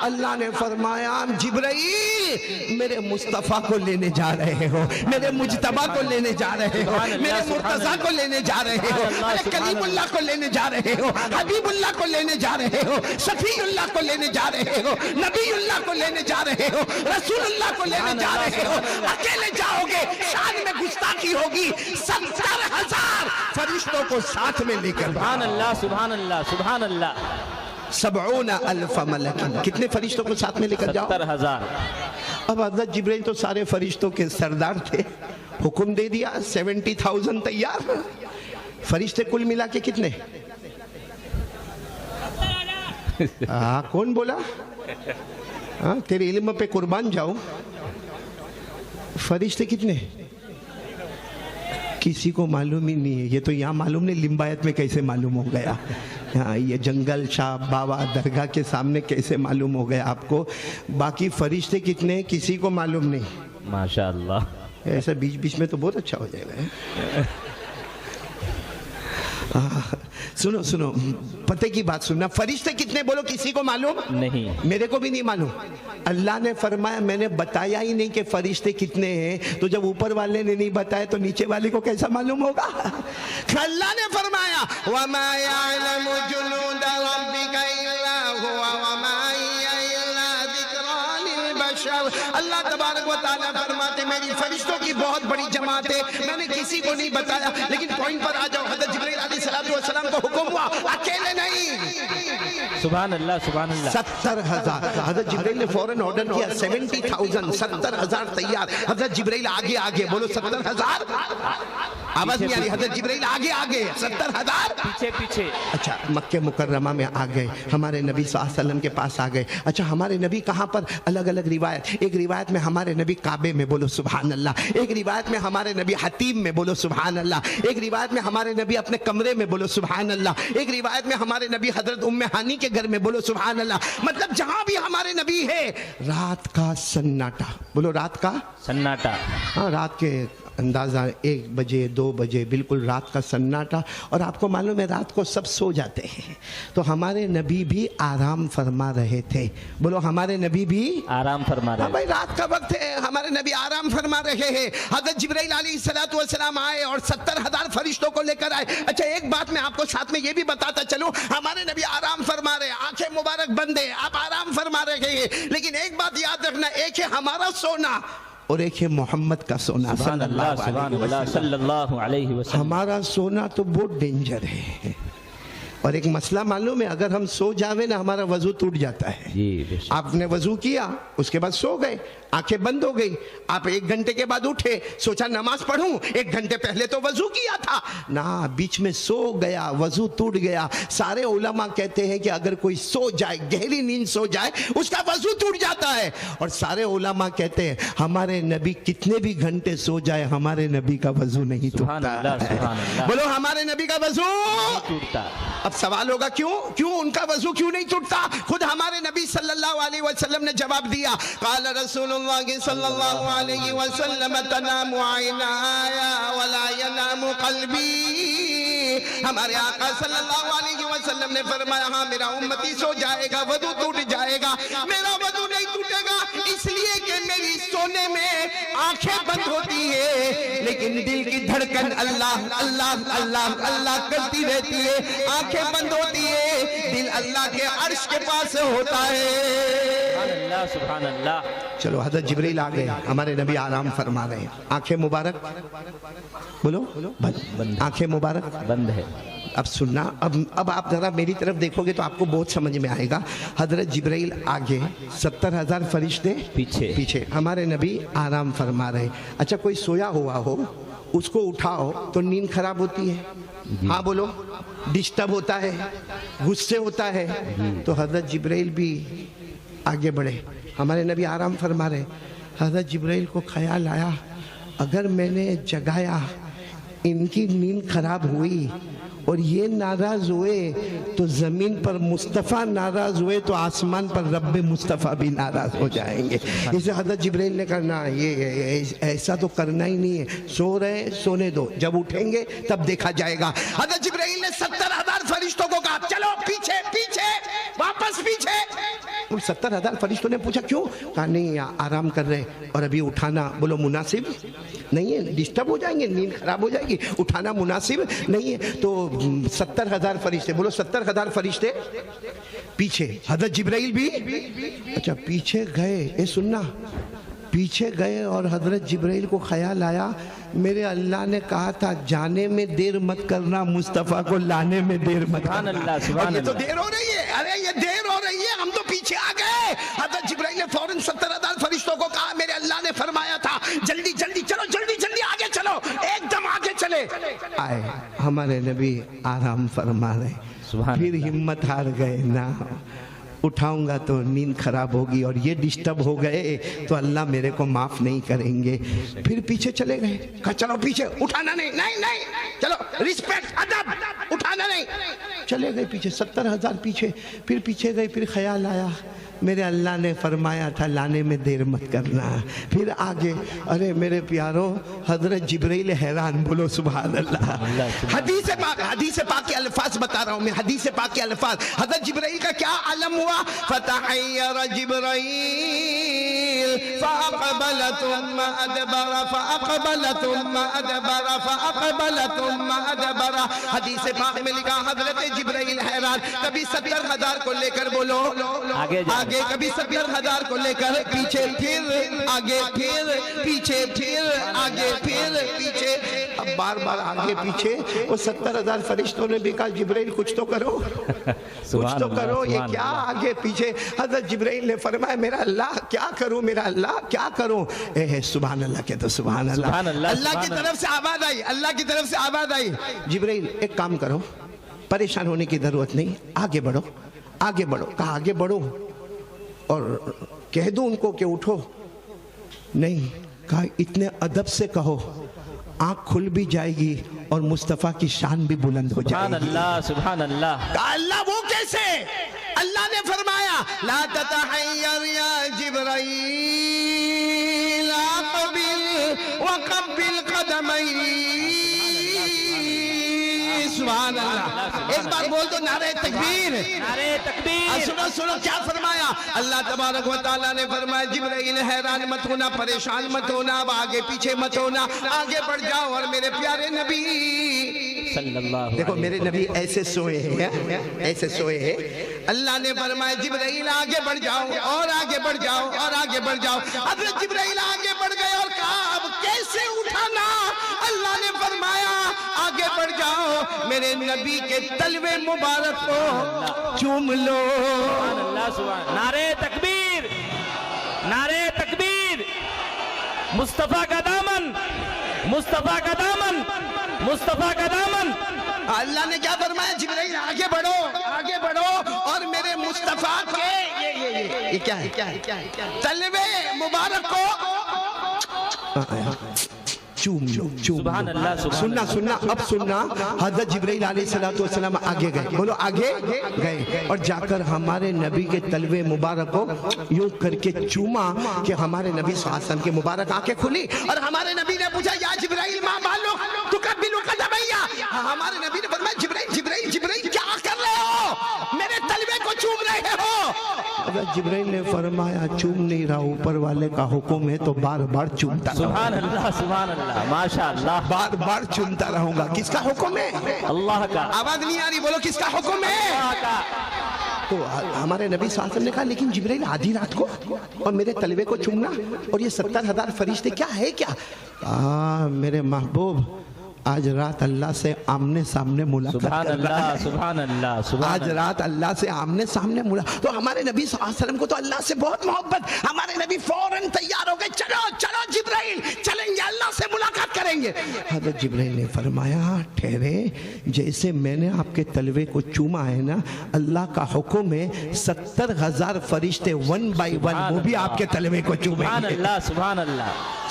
اللہ نے فرمایا جبرائیل میرے مصطفیٰ کو لینے جا رہے ہو، میرے مجتبیٰ کو لینے جا رہے ہو، میرے مرتضیٰ کو لینے جا رہے ہو، کلیم اللہ کو لینے جا رہے ہو، حبیب اللہ کو لینے جا رہے ہو، شفیع اللہ کو لینے جا رہے ہو، نبی اللہ کو لینے جا رہے ہو، رسول اللہ کو لینے جا رہے ہو۔ اکیلے جاؤ گے شان میں گستاخی ہوگی، 70,000 فرشتوں کو ساتھ میں لے کر۔ سبحان اللہ سبحان اللہ سبحان اللہ۔ 70,000 ملکین، کتنے فرشتوں کو ساتھ میں لے کر جاؤ؟ 70,000۔ اب حضرت جبرائیل تو سارے فرشتوں کے سردار تھے، حکم دے دیا 70,000 تیار۔ فرشتے کل ملا کے کتنے؟ کون بولا؟ تیرے علم پہ قربان جاؤ، فرشتے کتنے؟ کسی کو معلوم ہی نہیں ہے۔ یہ تو یہاں معلوم نہیں لمبایت میں کیسے معلوم ہو گیا، یہ جنگل شاہ بابا درگاہ کے سامنے کیسے معلوم ہو گیا آپ کو؟ باقی فرشتے کتنے کسی کو معلوم نہیں۔ ماشاءاللہ، ایسا بیچ بیچ میں تو بہت اچھا ہو جائے گا۔ سنو سنو، پتہ کی بات سننا، فرشتے کتنے بولو کسی کو معلوم نہیں، میرے کو بھی نہیں معلوم۔ اللہ نے فرمایا میں نے بتایا ہی نہیں کہ فرشتے کتنے ہیں، تو جب اوپر والے نے نہیں بتایا تو نیچے والے کو کیسا معلوم ہوگا؟ اللہ نے فرمایا وَمَا يَعْلَمُ جُنُودَ رَبِّكَ إِلَّا هُوَ وَمَا هِيَ إِلَّا ذِكْرَىٰ لِلْبَشَرِ۔ اللہ تبارک و تعالیٰ فرماتے میری فرشتوں کی بہت بڑی جماعت ہے، میں نے کسی کو نہیں بتایا۔ لیکن پوائنٹ پر آ جاؤ، حضرت جبرائیل علیہ السلام کو حکم ہوا اکیلے نہیں۔ سبحان اللہ سبحان اللہ۔ 70,000 حضرت جبرائیل نے فوراً آرڈر کیا 70,000، 70,000 تیار۔ حضرت جبرائیل آگے آگے بولو 70,000، آواز نہیں آ رہی؟ حضرت جبرائیل آگے آگے 70,000 پیچھے پیچھے۔ اچھا مکہ مکرمہ میں آ گئے، ہمارے نبی صلی اللہ علیہ وسلم کے پاس آ گئے۔ اچھا ہمارے نبی کہاں پر؟ الگ الگ روایت، ایک روایت میں ہمارے نبی کعبے میں، بولو سبحان اللہ، ایک روایت میں ہمارے نبی حتیم میں، بولو سبحان اللہ، ایک روایت میں ہمارے نبی اپنے کمرے میں، بولو سبحان اللہ، ایک روایت میں ہمارے نبی حضرت ام ہانی کے گھر میں، بولو سبحان اللہ۔ مطلب جہاں بھی ہمارے نبی ہے رات کا سناٹا، بولو رات کا سناٹا۔ ہاں رات کے اندازہ 1 بجے 2 بجے بالکل رات کا سناٹا، اور آپ کو معلوم ہے رات کو سب سو جاتے ہیں، تو ہمارے نبی بھی آرام فرما رہے تھے، بولو ہمارے نبی بھی آرام فرما رہے۔ بھائی رات کا وقت ہے، ہمارے نبی آرام فرما رہے ہیں۔ حضرت جبرائیل علیہ السلام آئے اور 70,000 فرشتوں کو لے کر آئے۔ اچھا ایک بات میں آپ کو ساتھ میں یہ بھی بتاتا چلوں، ہمارے نبی آرام فرما رہے ہیں، آنکھیں مبارک بند ہیں، آپ آرام فرما رہے ہیں، لیکن ایک بات یاد رکھنا، ایک ہے ہمارا سونا اور ایک ہے محمد کا سونا سبحان اللہ سبحان اللہ صلی اللہ علیہ وسلم۔ ہمارا سونا تو بہت ڈینجر ہے، اور ایک مسئلہ معلوم ہے، اگر ہم سو جاوے نا ہمارا وضو ٹوٹ جاتا ہے۔ جی آپ نے وضو کیا، اس کے بعد سو گئے، آنکھیں بند ہو گئی، آپ 1 گھنٹے کے بعد اٹھے، سوچا نماز پڑھوں، 1 گھنٹے پہلے تو وضو کیا تھا نا، بیچ میں سو گیا، وضو ٹوٹ گیا۔ سارے علماء کہتے ہیں کہ اگر کوئی سو جائے، گہری نیند سو جائے، اس کا وضو ٹوٹ جاتا ہے، اور سارے علماء کہتے ہیں ہمارے نبی کتنے بھی گھنٹے سو جائے ہمارے نبی کا وضو نہیں ٹوٹتا ہے۔ بولو ہمارے نبی کا وضو ٹوٹتا۔ اب سوال ہوگا کیوں ان کا وضو کیوں نہیں ٹوٹتا؟ خود ہمارے نبی صلی اللہ علیہ وسلم نے جواب دیا، قال رسول اللہ صلی اللہ علیہ وسلم تنام عینایا ولا ینام قلبی۔ ہمارے آقا صلی اللہ علیہ وسلم نے فرمایا ہاں میرا امتی سو جائے گا، وضو ٹوٹ جائے گا، میرا وضو نہیں ٹوٹے گا، اس لیے کہ میری سونے میں آنکھیں بند ہوتی ہے لیکن دل کی دھڑکن اللہ اللہ اللہ اللہ کرتی رہتی ہے، آنکھیں بند ہوتی ہے، دل اللہ کے عرش کے پاس ہوتا ہے۔ سبحان اللہ سبحان اللہ۔ چلو حضرت جبرائیل آ گئے، ہمارے نبی آرام فرما رہے ہیں، آنکھیں مبارک بولو بند، آنکھیں مبارک بند ہے۔ اب سننا، اب آپ ذرا میری طرف دیکھو گے تو آپ کو بہت سمجھ میں آئے گا۔ حضرت جبرائیل آگے، 70,000 فرشتے پیچھے، ہمارے نبی آرام فرما رہے۔ اچھا کوئی سویا ہوا ہو، اس کو اٹھاؤ تو نیند خراب ہوتی ہے، ہاں بولو، ڈسٹرب ہوتا ہے، غصے ہوتا ہے، تو حضرت جبرائیل بھی آگے بڑھے، ہمارے نبی آرام فرما رہے۔ حضرت جبرائیل کو خیال آیا اگر میں نے جگایا، ان کی نیند خراب ہوئی، اور یہ ناراض ہوئے تو زمین پر مصطفیٰ ناراض ہوئے تو آسمان پر رب مصطفیٰ بھی ناراض ہو جائیں گے. اسے حضرت جبرائیل نے کرنا یہ ایسا تو کرنا ہی نہیں ہے, سو رہے سونے دو, جب اٹھیں گے تب دیکھا جائے گا. حضرت جبرائیل نے 70,000 فرشتوں کو کہا چلو پیچھے پیچھے واپس پیچھے. 70,000 فرشتوں نے پوچھا کیوں؟ کہا نہیں آرام کر رہے اور ابھی اٹھانا بولو مناسب نہیں ہے, ڈسٹرب ہو جائیں گے, نیند خراب ہو جائے گی, اٹھانا مناسب نہیں ہے. تو 70,000 فرشتے, بولو 70,000 فرشتے پیچھے. حضرت جبرائیل بھی اچھا پیچھے گئے. اے سننا, پیچھے گئے اور حضرت جبرائیل کو خیال آیا میرے اللہ نے کہا تھا جانے میں دیر مت کرنا, مصطفیٰ کو لانے میں دیر مت کرنا. سبحان اللہ سبحان اور یہ تو اللہ. دیر ہو رہی ہے, ارے یہ دیر ہو رہی ہے, ہم تو پیچھے آ گئے. حضرت جبرائیل نے فوراً 70,000 فرشتوں کو کہا میرے اللہ نے فرمایا تھا جلدی جلدی چلو, جلدی جلدی آگے چلو, ایک دم آگے چلے. آئے ہمارے نبی آرام فرما رہے, پھر ہمت ہار گئے نا, اٹھاؤں گا تو نیند خراب ہوگی اور یہ ڈسٹرب ہو گئے تو اللہ میرے کو معاف نہیں کریں گے. پھر پیچھے چلے گئے, کہا چلو پیچھے, اٹھانا نہیں, نہیں نہیں چلو, رسپیکٹ ادب, اٹھانا نہیں. چلے گئے پیچھے, 70,000 پیچھے. پھر پیچھے گئے, پھر خیال آیا میرے اللہ نے فرمایا تھا لانے میں دیر مت کرنا. پھر آگے, ارے میرے پیاروں حضرت جبرائیل حیران, بولو سبحان اللہ. حدیث پاک کے الفاظ بتا رہا ہوں میں, حدیث پاک کے الفاظ. حضرت جبرائیل کا کیا عالم ہوا؟ فتحیر جبرائیل فاقبل ثم ادبر فاقبل ثم ادبر فاقبل ثم ادبر. حدیث پاک میں لکھا حضرت جبرائیل حیران, کبھی 70,000 کو لے کر بولو آگے, کبھی 70,000 کو لے کر پیچھے, پھر آگے, پھر پیچھے, پھر آگے, پھر پیچھے. اب بار بار آگے پیچھے. وہ 70,000 فرشتوں نے بھی کہا جبرائیل کچھ تو کرو, کچھ تو کرو, یہ کیا آگے پیچھے. حضرت جبرائیل نے فرمایا میرا اللہ کیا کروں, میرا اللہ کیا کروں. سبحان اللہ کہتے سبحان اللہ. اللہ کی طرف سے آواز آئی, اللہ کی طرف سے آواز آئی, جبرائیل ایک کام کرو, پریشان ہونے کی ضرورت نہیں, آگے بڑھو, آگے بڑھو. کہا آگے بڑھو اور کہہ دوں ان کو کہ اٹھو؟ نہیں, کہا اتنے ادب سے کہو, آنکھ کھل بھی جائے گی اور مصطفیٰ کی شان بھی بلند ہو جائے گی. سبحان اللہ سبحان اللہ. کہا اللہ وہ کیسے؟ اللہ نے فرمایا لا تتحیر یا جبرائیل اقبل وقبل قدمین. سبحان اللہ. ایک بار بول دو نعرہ تکبیر, نعرہ تکبیر. سنو سنو کیا فرمایا اللہ تبارک و تعالیٰ نے فرمایا جبرائیل حیران مت ہونا, پریشان مت ہونا, اب آگے پیچھے مت ہونا, آگے بڑھ جاؤ. اور میرے پیارے نبی صلی اللہ دیکھو میرے نبی ایسے سوئے ہیں, ایسے سوئے ہیں. اللہ نے فرمایا جبرائیل آگے بڑھ جاؤ اور آگے بڑھ جاؤ اور آگے بڑھ جاؤ. حضرت جبرائیل آگے بڑھ گئے اور کہا اب کیسے اٹھانا؟ اللہ نے فرمایا آگے بڑھ جاؤ, میرے نبی کے تلوے مبارک کو چوم لو. سبحان اللہ سبحان. نعرہ تکبیر, نعرہ تکبیر. مصطفیٰ کا دامن, مصطفیٰ کا دامن, مصطفیٰ کا دامن. اللہ نے کیا فرمایا جبرائیل آگے بڑھو, آگے بڑھو اور میرے مصطفیٰ کے یہ کیا ہے, تلوے مبارک کو چوم لو, چوم سبحان اللہ سبحان سننا سننا. اب سننا, حضرت جبرائیل علیہ السلام آگے گئے, بولو آگے گئے, اور جا کر ہمارے نبی کے تلوے مبارک کو یوں کر کے چوما کہ ہمارے نبی صلی اللہ علیہ وسلم کی مبارک آنکھیں کھلی. اور ہمارے نبی نے پوچھا یا جبرائیل ما بالک تقبل قدمیا. ہمارے نبی نے فرمایا جبرائیل جبرائیل جبرائیل کیا کر رہے ہو, میرے تلوے کو چوم رہے ہو. حضرت جبرائیل نے فرمایا چوم نہیں رہا, اوپر والے کا حکم ہے تو بار بار چومتا رہوں. سبحان اللہ سبحان اللہ. ماشاء اللہ. بار بار چومتا رہوں گا. کس کا حکم ہے؟ اللہ کا. آواز نہیں آ رہی, بولو کس کا حکم ہے؟ اللہ کا. تو ہمارے نبی صلی اللہ علیہ وسلم نے کہا لیکن جبرائیل آدھی رات کو اور میرے تلوے کو چومنا اور یہ 70,000 فرشتے کیا ہے کیا؟ میرے محبوب آج رات اللہ سے آمنے سامنے ملاقات سبحان کر رہا اللہ ہے. سبحان اللہ سبحان آج رات اللہ سے آمنے سامنے ملاقات. تو ہمارے نبی صلی اللہ علیہ وسلم کو تو اللہ سے بہت محبت. ہمارے نبی فوراً تیار ہو گئے, چلو چلو جبرائیل چلیں گے, اللہ سے ملاقات کریں گے. حضرت جبرائیل نے فرمایا ٹھہرے, جیسے میں نے آپ کے تلوے کو چوما ہے نا, اللہ کا حکم ہے 70,000 فرشتے 1 by 1 وہ بھی آپ کے تلوے کو چومیں گے. سبحان اللہ سبحان اللہ.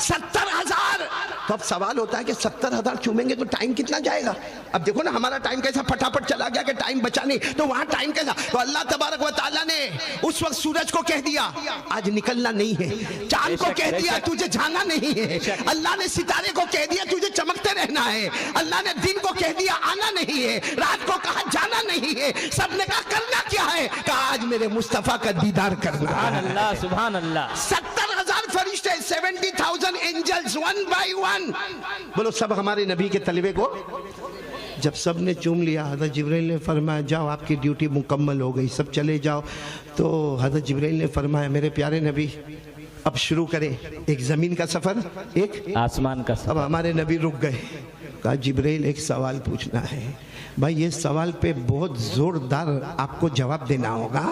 70,000 تو اب سوال ہوتا ہے کہ 70,000 چومیں گے تو ٹائم کتنا جائے گا؟ اب دیکھو نا ہمارا ٹائم کیسا پھٹافٹ چلا گیا کہ ٹائم بچا نہیں، تو وہاں ٹائم کیسا؟ تو اللہ تبارک و تعالیٰ نے اس وقت سورج کو کہہ دیا آج نکلنا نہیں ہے، چاند کو کہہ دیا تجھے جانا نہیں ہے، اللہ نے ستارے کو کہہ دیا تجھے چمکتے رہنا ہے، اللہ نے دن کو کہہ دیا آنا نہیں ہے، رات کو کہا جانا نہیں ہے، سب نے کہا کرنا کیا ہے؟ کہا آج میرے مصطفیٰ کا دیدار کرنا سبحان ہے۔ اللہ سبحان اللہ۔ 70,000 فرشتے، 70,000 اینجلز، 1 by 1 بولو سب ہمارے نبی کے طلبے کو جب سب نے چوم لیا، حضرت جبرائیل نے فرمایا جاؤ آپ کی ڈیوٹی مکمل ہو گئی، سب چلے جاؤ۔ تو حضرت جبرائیل نے فرمایا میرے پیارے نبی اب شروع کریں، ایک زمین کا سفر ایک آسمان کا سفر۔ اب ہمارے نبی رک گئے، کہا جبرائیل ایک سوال پوچھنا ہے۔ بھائی یہ سوال پہ بہت زوردار آپ کو جواب دینا ہوگا۔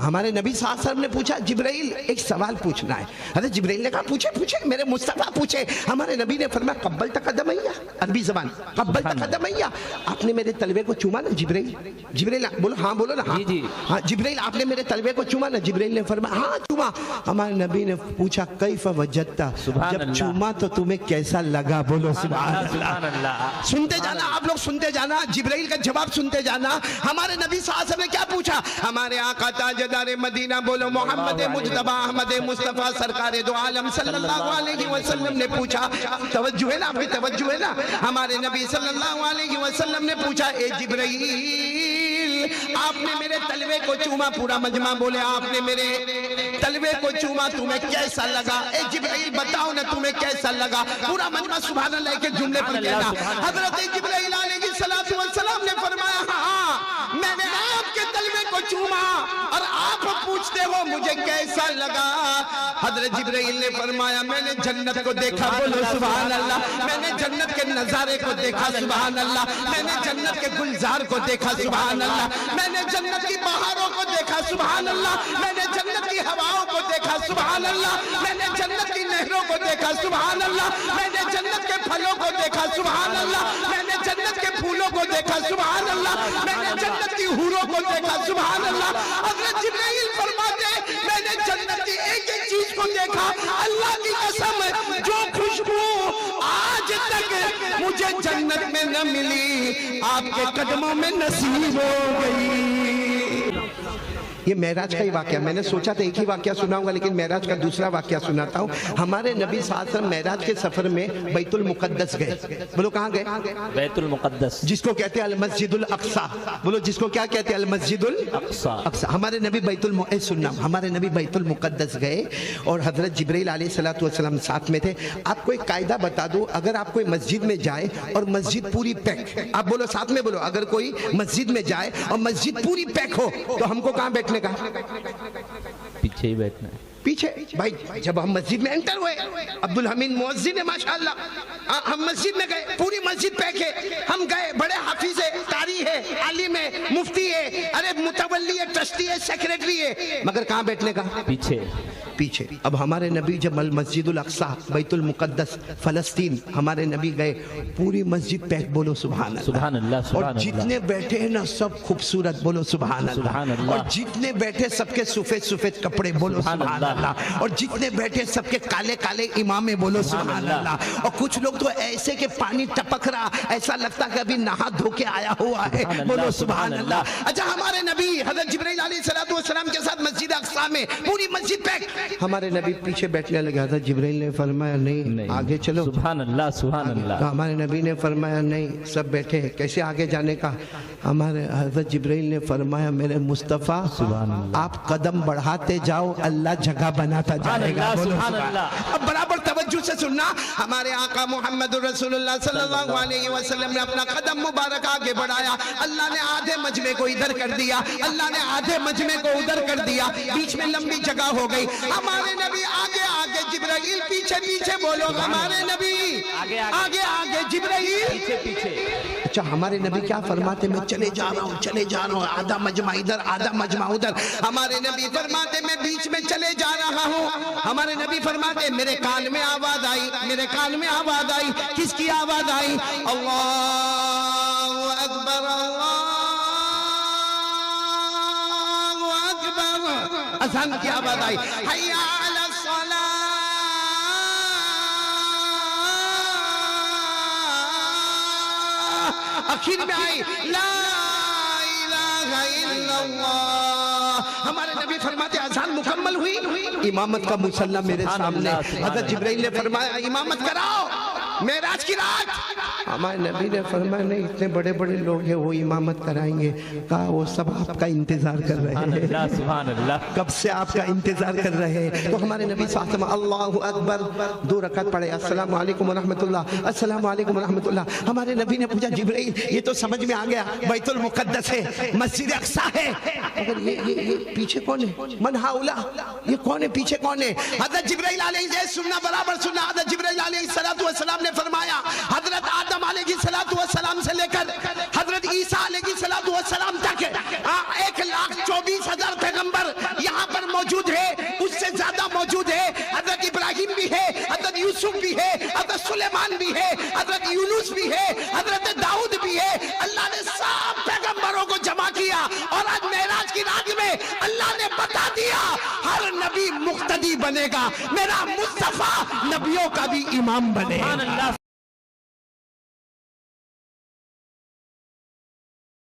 ہمارے نبی صلی اللہ علیہ وسلم نے پوچھا جبرائیل ایک سوال پوچھنا ہے۔ حضرت جبرائیل نے کہا پوچھے پوچھے میرے مصطفیٰ پوچھے۔ ہمارے نبی نے فرمایا قبل تقدمیا، عربی زبان قبل تقدمیا، آپ نے میرے طلبے کو چوما نا جبرائیل؟ جبرائیل بولو ہاں، بولو نا جی جی ہاں جبرائیل آپ نے میرے طلبے کو چوما نا؟ جبرائیل نے فرمایا ہاں چوما۔ ہمارے نبی نے پوچھا کیف وجدتا، جب چوما تو تمہیں کیسا لگا؟ بولو سبحان اللہ۔ سنتے جانا آپ لوگ، سنتے جانا، جبرائیل کا جواب سنتے جانا۔ ہمارے نبی صلی اللہ علیہ وسلم نے کیا پوچھا؟ ہمارے آقا تاجدار مدینہ بولو محمد مجتبی احمد مصطفیٰ سرکار دو عالم صلی اللہ علیہ وسلم نے پوچھا، توجہ ہے نا آپ کی، توجہ ہے نا؟ ہمارے نبی صلی اللہ علیہ وسلم نے پوچھا اے جبرائیل آپ نے میرے طلبے کو چوما؟ پورا مجمع بولے آپ نے میرے طلبے کو چوما، تمہیں کیسا لگا؟ اے جبرائیل بتاؤ نا تمہیں کیسا لگا؟ پورا مجمع سبحان اللہ کے جملے پر کہنا۔ حضرت جبرائیل علیہ السلام نے فرمایا ہاں میں نے آپ کے طلبے کو چوما اور آپ پوچھتے ہو مجھے کیسا لگا؟ حضرت جبرائیل نے فرمایا میں نے جنت کو دیکھا، بولو سبحان اللہ، میں نے جنت کے نظارے کو دیکھا سبحان اللہ، میں نے جنت کے گلزار کو دیکھا سبحان اللہ، میں نے جنت کی بہاروں کو دیکھا سبحان اللہ، میں نے جنت کی ہواؤں کو دیکھا سبحان اللہ، میں نے جنت کی نہروں کو دیکھا سبحان اللہ، میں نے جنت کے پھلوں کو دیکھا سبحان اللہ، میں نے جنت کے پھولوں کو دیکھا سبحان اللہ، میں نے جنت کی حوروں کو دیکھا سبحان اللہ۔ حضرت جبرائیل فرماتے میں نے جنت کی ایک ایک چیز کو دیکھا، اللہ کی قسم جو خوشبو آج تک مجھے جنت میں نہ ملی آپ کے قدموں میں نصیب ہو گئی۔ یہ معراج کا ہی واقعہ، میں نے سوچا تھا ایک ہی واقعہ سناؤں گا لیکن معراج کا دوسرا واقعہ سناتا ہوں۔ ہمارے نبی صلی اللہ علیہ وسلم معراج کے سفر میں بیت المقدس گئے، بولو کہاں گئے؟ بیت المقدس، جس کو کہتے ہیں المسجد الاقصی، بولو جس کو کیا کہتے ہیں؟ المسجد الاقصی۔ ہمارے نبی ہمارے نبی بیت المقدس گئے اور حضرت جبرائیل علیہ السلام ساتھ میں تھے۔ آپ کو ایک قاعدہ بتا دو، اگر آپ کوئی مسجد میں جائے اور مسجد پوری پیک، آپ بولو ساتھ میں بولو، اگر کوئی مسجد میں جائے اور مسجد پوری پیک ہو تو ہم کو کہاں بیٹھنے کا؟ پیچھے ہی بیٹھنا ہے۔ پیچھے بھائی جب ہم مسجد میں انٹر ہوئے، عبدالحمید مؤذن ہے ماشاءاللہ، ہم مسجد میں گئے، پوری مسجد پیک ہے، ہم گئے، بڑے حافظ ہے، قاری ہے، عالم ہے، مفتی ہے، ارے متولی ہے، ٹرسٹی ہے، سیکریٹری ہے، مگر کہاں بیٹھنے کا؟ پیچھے۔ اب ہمارے نبی جب المسجد الاقصی بیت المقدس فلسطین ہمارے نبی گئے، پوری مسجد پیک، بولو سبحان اللہ، اور جتنے بیٹھے ہیں نا سب خوبصورت، بولو سبحان اللہ، اور جتنے بیٹھے سب کے سفید سفید کپڑے، بولو سبحان اللہ، اور جتنے بیٹھے سب کے کالے کالے امامے، بولو سبحان اللہ، اور کچھ لوگ تو ایسے کہ پانی ٹپک رہا، ایسا لگتا کہ ابھی نہا دھو کے آیا ہوا ہے، بولو سبحان اللہ۔ اچھا ہمارے نبی حضرت جبرائیل علیہ السلام کے ساتھ مسجد اقصی میں پوری مسجد پیک، ہمارے نبی پیچھے بیٹھنے لگا تھا، جبرائیل نے فرمایا نہیں آگے چلو، سبحان اللہ سبحان اللہ۔ ہمارے نبی نے فرمایا نہیں، سب بیٹھے، کیسے آگے جانے کا؟ ہمارے حضرت جبرائیل نے فرمایا میرے مصطفیٰ آپ قدم بڑھاتے جاؤ، اللہ جگہ بناتا جائے گا، سبحان اللہ۔ اب برابر توجہ سے سننا، ہمارے آقا محمد رسول اللہ صلی اللہ علیہ وسلم نے اپنا قدم مبارک آگے بڑھایا، اللہ نے آدھے مجمع کو ادھر کر دیا، اللہ نے آدھے مجمع کو ادھر کر دیا، بیچ میں لمبی جگہ ہو گئی، ہمارے نبی آگے آگے، جبرائیل پیچھے پیچھے، بولو ہمارے نبی آگے آگے، جبرائیل پیچھے پیچھے۔ اچھا ہمارے نبی کیا فرماتے؟ میں چلے جا رہا ہوں، آدھا مجمع ادھر آدھا مجمع ادھر، ہمارے نبی فرماتے میں بیچ میں چلے جا رہا ہوں، ہمارے نبی فرماتے میرے کان میں آواز آئی، میرے کان میں آواز آئی، کس کی آواز آئی؟ اللہ اکبر، اللہ اکبر، اذان کی آواز آئی، حی علی الصلاۃ، آخر میں آئی لا الہ الا اللہ. ہمارے نبی فرماتے اذان مکمل ہوئی, امامت کا مصلی میرے سامنے. حضرت جبرائیل نے فرمایا امامت کراؤ معراج کی رات. ہمارے نبی نے فرمایا نہیں, اتنے بڑے بڑے لوگ ہیں وہ امامت کرائیں گے. کہا وہ سب آپ کا انتظار کر رہے ہیں, سبحان اللہ. کب سے آپ کا انتظار کر رہے ہیں. تو ہمارے نبی صلی اللہ علیہ وسلم اللہ اکبر 2 رکعت پڑھے, السلام علیکم ورحمۃ اللہ, السلام علیکم ورحمۃ اللہ. ہمارے نبی نے پوچھا جبرائیل یہ تو سمجھ میں آ گیا بیت المقدس ہے, مسجد اقصی ہے, مگر یہ پیچھے کون ہے؟ من ہاؤلا, یہ کون ہے, پیچھے کون ہے؟ حضرت جبرائیل علیہ السلام, سننا برابر سننا. حضرت جبرائیل علیہ السلام نے فرمایا حضرت آدم علیہ السلام سے لے کر حضرت عیسیٰ علیہ السلام تک 1,24,000 پیغمبر یہاں پر موجود ہے, اس سے زیادہ موجود ہے. حضرت ابراہیم بھی ہے, حضرت یوسف بھی ہے, حضرت سلیمان بھی ہے, حضرت یونس بھی ہے, حضرت داؤد بھی ہے. اللہ نے سب پیغمبروں کو جمع کیا اور آج معراج کی رات میں اللہ نے بتا دیا ہر نبی مقتدی بنے گا, میرا مصطفیٰ نبیوں کا بھی امام بنے.